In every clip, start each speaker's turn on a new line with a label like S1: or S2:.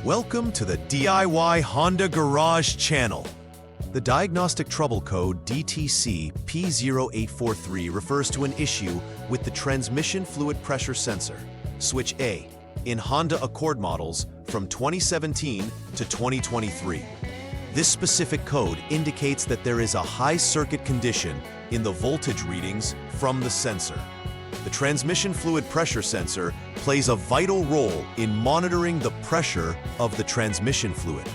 S1: Welcome to the DIY Honda Garage channel. The Diagnostic Trouble Code DTC P0843 refers to an issue with the transmission fluid pressure sensor, switch A, in Honda Accord models from 2017 to 2023. This specific code indicates that there is a high circuit condition in the voltage readings from the sensor. The transmission fluid pressure sensor plays a vital role in monitoring the pressure of the transmission fluid.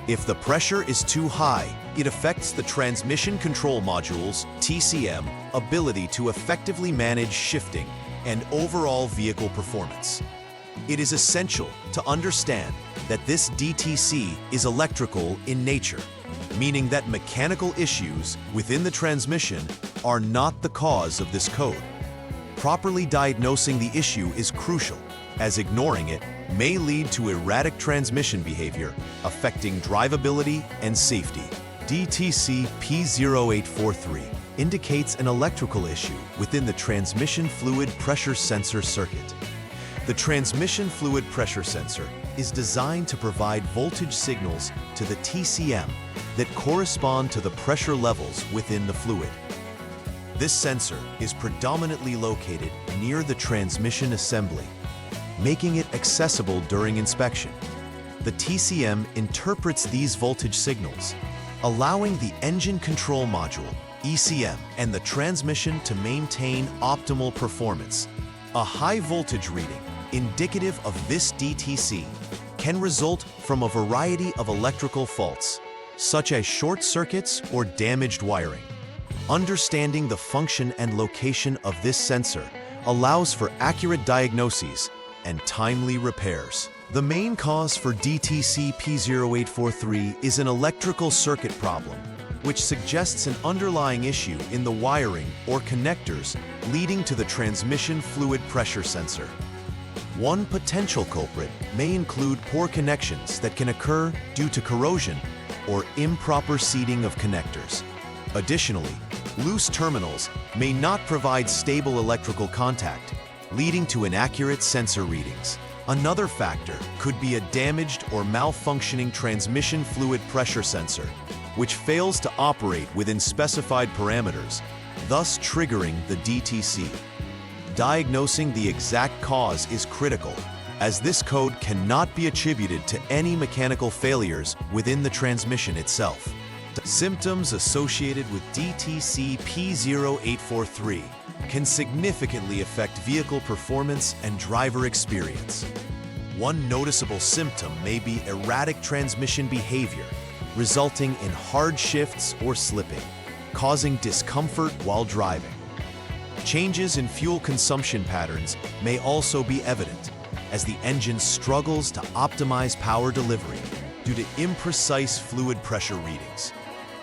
S1: If the pressure is too high, it affects the transmission control module's TCM ability to effectively manage shifting and overall vehicle performance. It is essential to understand that this DTC is electrical in nature, meaning that mechanical issues within the transmission are not the cause of this code. Properly diagnosing the issue is crucial, as ignoring it may lead to erratic transmission behavior, affecting drivability and safety. DTC P0843 indicates an electrical issue within the transmission fluid pressure sensor circuit. The transmission fluid pressure sensor is designed to provide voltage signals to the TCM that correspond to the pressure levels within the fluid. This sensor is predominantly located near the transmission assembly, making it accessible during inspection. The TCM interprets these voltage signals, allowing the engine control module, ECM, and the transmission to maintain optimal performance. A high voltage reading, indicative of this DTC, can result from a variety of electrical faults, such as short circuits or damaged wiring. Understanding the function and location of this sensor allows for accurate diagnoses and timely repairs. The main cause for DTC P0843 is an electrical circuit problem, which suggests an underlying issue in the wiring or connectors leading to the transmission fluid pressure sensor. One potential culprit may include poor connections that can occur due to corrosion or improper seating of connectors. Additionally, loose terminals may not provide stable electrical contact, leading to inaccurate sensor readings. Another factor could be a damaged or malfunctioning transmission fluid pressure sensor, which fails to operate within specified parameters, thus triggering the DTC. Diagnosing the exact cause is critical, as this code cannot be attributed to any mechanical failures within the transmission itself. Symptoms associated with DTC P0843 can significantly affect vehicle performance and driver experience. One noticeable symptom may be erratic transmission behavior, resulting in hard shifts or slipping, causing discomfort while driving. Changes in fuel consumption patterns may also be evident, as the engine struggles to optimize power delivery due to imprecise fluid pressure readings.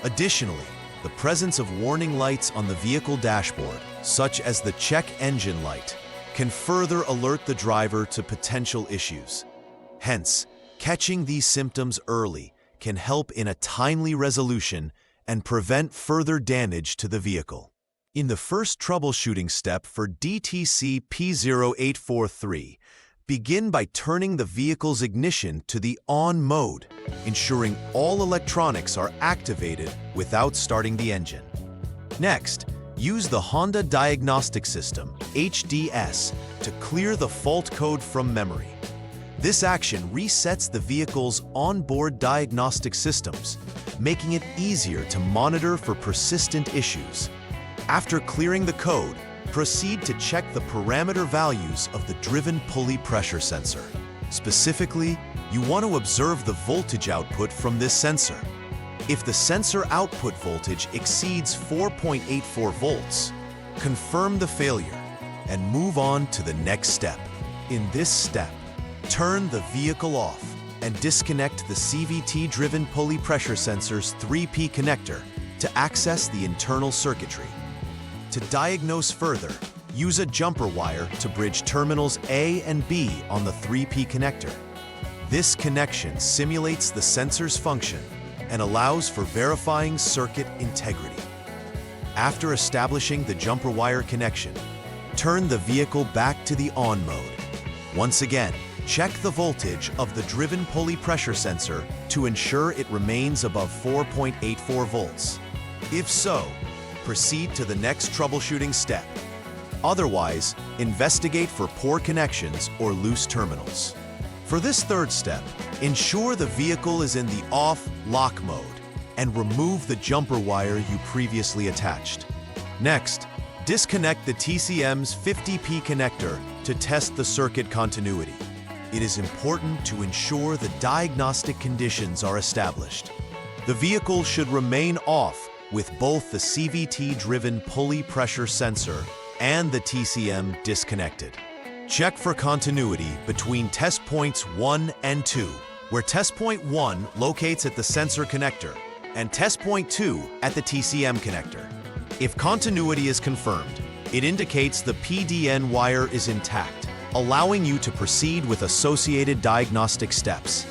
S1: Additionally, the presence of warning lights on the vehicle dashboard, such as the check engine light, can further alert the driver to potential issues. Hence, catching these symptoms early can help in a timely resolution and prevent further damage to the vehicle. In the first troubleshooting step for DTC P0843, begin by turning the vehicle's ignition to the on mode, ensuring all electronics are activated without starting the engine. Next, use the Honda Diagnostic System, HDS, to clear the fault code from memory. This action resets the vehicle's onboard diagnostic systems, making it easier to monitor for persistent issues. After clearing the code, proceed to check the parameter values of the driven pulley pressure sensor. Specifically, you want to observe the voltage output from this sensor. If the sensor output voltage exceeds 4.84 volts, confirm the failure and move on to the next step. In this step, turn the vehicle off and disconnect the CVT-driven pulley pressure sensor's 3P connector to access the internal circuitry. To diagnose further, use a jumper wire to bridge terminals A and B on the 3P connector. This connection simulates the sensor's function and allows for verifying circuit integrity. After establishing the jumper wire connection, turn the vehicle back to the on mode. Once again, Check the voltage of the driven pulley pressure sensor to ensure it remains above 4.84 volts. If so, proceed to the next troubleshooting step. Otherwise, investigate for poor connections or loose terminals. For this third step, ensure the vehicle is in the off lock mode and remove the jumper wire you previously attached. Next, disconnect the TCM's 50P connector to test the circuit continuity. It is important to ensure the diagnostic conditions are established. The vehicle should remain off with both the CVT-driven pulley pressure sensor and the TCM disconnected. Check for continuity between test points 1 and 2, where test point 1 locates at the sensor connector and test point 2 at the TCM connector. If continuity is confirmed, it indicates the PDN wire is intact, allowing you to proceed with associated diagnostic steps.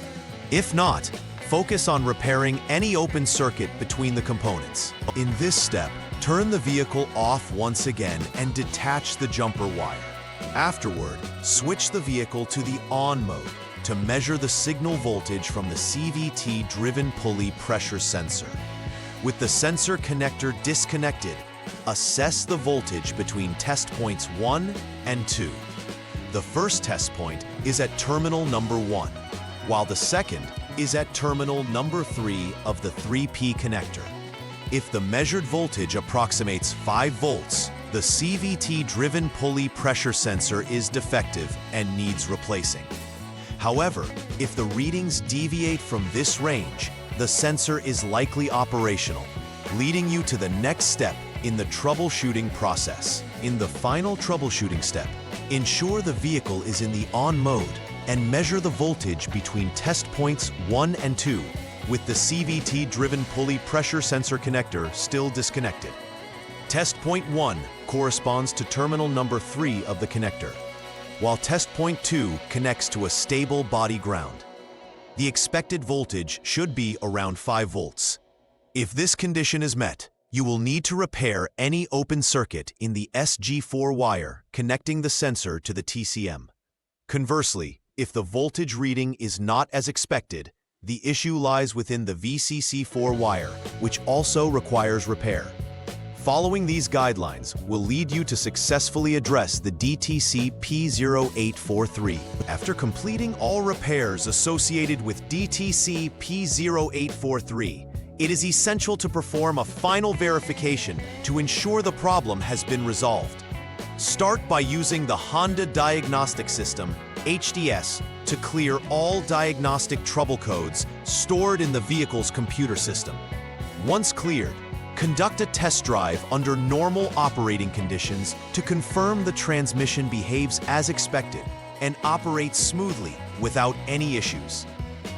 S1: If not, focus on repairing any open circuit between the components. In this step, turn the vehicle off once again and detach the jumper wire. Afterward, switch the vehicle to the on mode to measure the signal voltage from the CVT-driven pulley pressure sensor. With the sensor connector disconnected, assess the voltage between test points 1 and 2. The first test point is at terminal number 1, while the second is at terminal number 3 of the 3P connector. If the measured voltage approximates 5 volts, the CVT-driven pulley pressure sensor is defective and needs replacing. However, if the readings deviate from this range, the sensor is likely operational, leading you to the next step in the troubleshooting process. In the final troubleshooting step, ensure the vehicle is in the on mode and measure the voltage between test points 1 and 2 with the CVT-driven pulley pressure sensor connector still disconnected. Test point 1 corresponds to terminal number 3 of the connector, while test point 2 connects to a stable body ground. The expected voltage should be around 5 volts. If this condition is met, you will need to repair any open circuit in the SG4 wire connecting the sensor to the TCM. Conversely, if the voltage reading is not as expected, the issue lies within the VCC4 wire, which also requires repair. Following these guidelines will lead you to successfully address the DTC P0843. After completing all repairs associated with DTC P0843, it is essential to perform a final verification to ensure the problem has been resolved. Start by using the Honda Diagnostic System, HDS, to clear all diagnostic trouble codes stored in the vehicle's computer system. Once cleared, conduct a test drive under normal operating conditions to confirm the transmission behaves as expected and operates smoothly without any issues.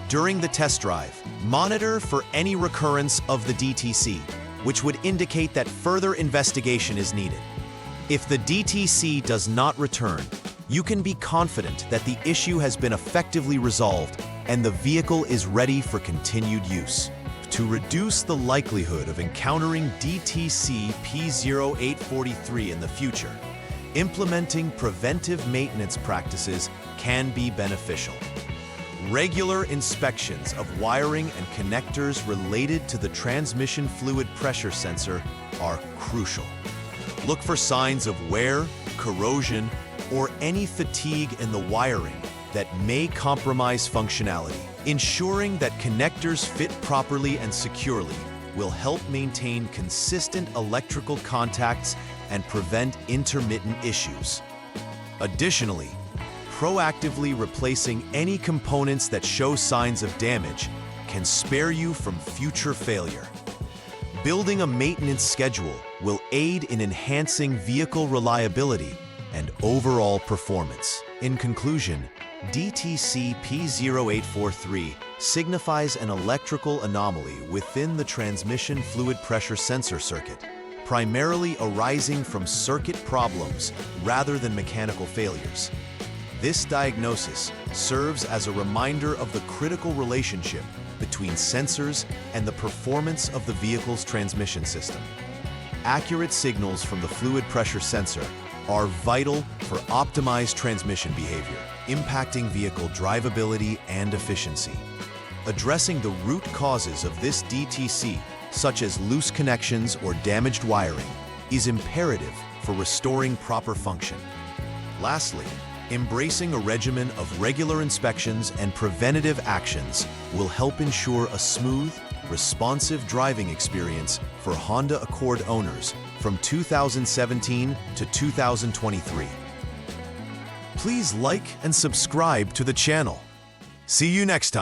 S1: During the test drive, monitor for any recurrence of the DTC, which would indicate that further investigation is needed. If the DTC does not return, you can be confident that the issue has been effectively resolved and the vehicle is ready for continued use. To reduce the likelihood of encountering DTC P0843 in the future, implementing preventive maintenance practices can be beneficial. Regular inspections of wiring and connectors related to the transmission fluid pressure sensor are crucial. Look for signs of wear, corrosion, or any fatigue in the wiring that may compromise functionality. Ensuring that connectors fit properly and securely will help maintain consistent electrical contacts and prevent intermittent issues. Additionally, proactively replacing any components that show signs of damage can spare you from future failure. Building a maintenance schedule will aid in enhancing vehicle reliability and overall performance. In conclusion, DTC P0843 signifies an electrical anomaly within the transmission fluid pressure sensor circuit, primarily arising from circuit problems rather than mechanical failures. This diagnosis serves as a reminder of the critical relationship between sensors and the performance of the vehicle's transmission system. Accurate signals from the fluid pressure sensor are vital for optimized transmission behavior. impacting vehicle drivability and efficiency. Addressing the root causes of this DTC, such as loose connections or damaged wiring, is imperative for restoring proper function. Lastly, embracing a regimen of regular inspections and preventative actions will help ensure a smooth, responsive driving experience for Honda Accord owners from 2017 to 2023. Please like and subscribe to the channel. See you next time.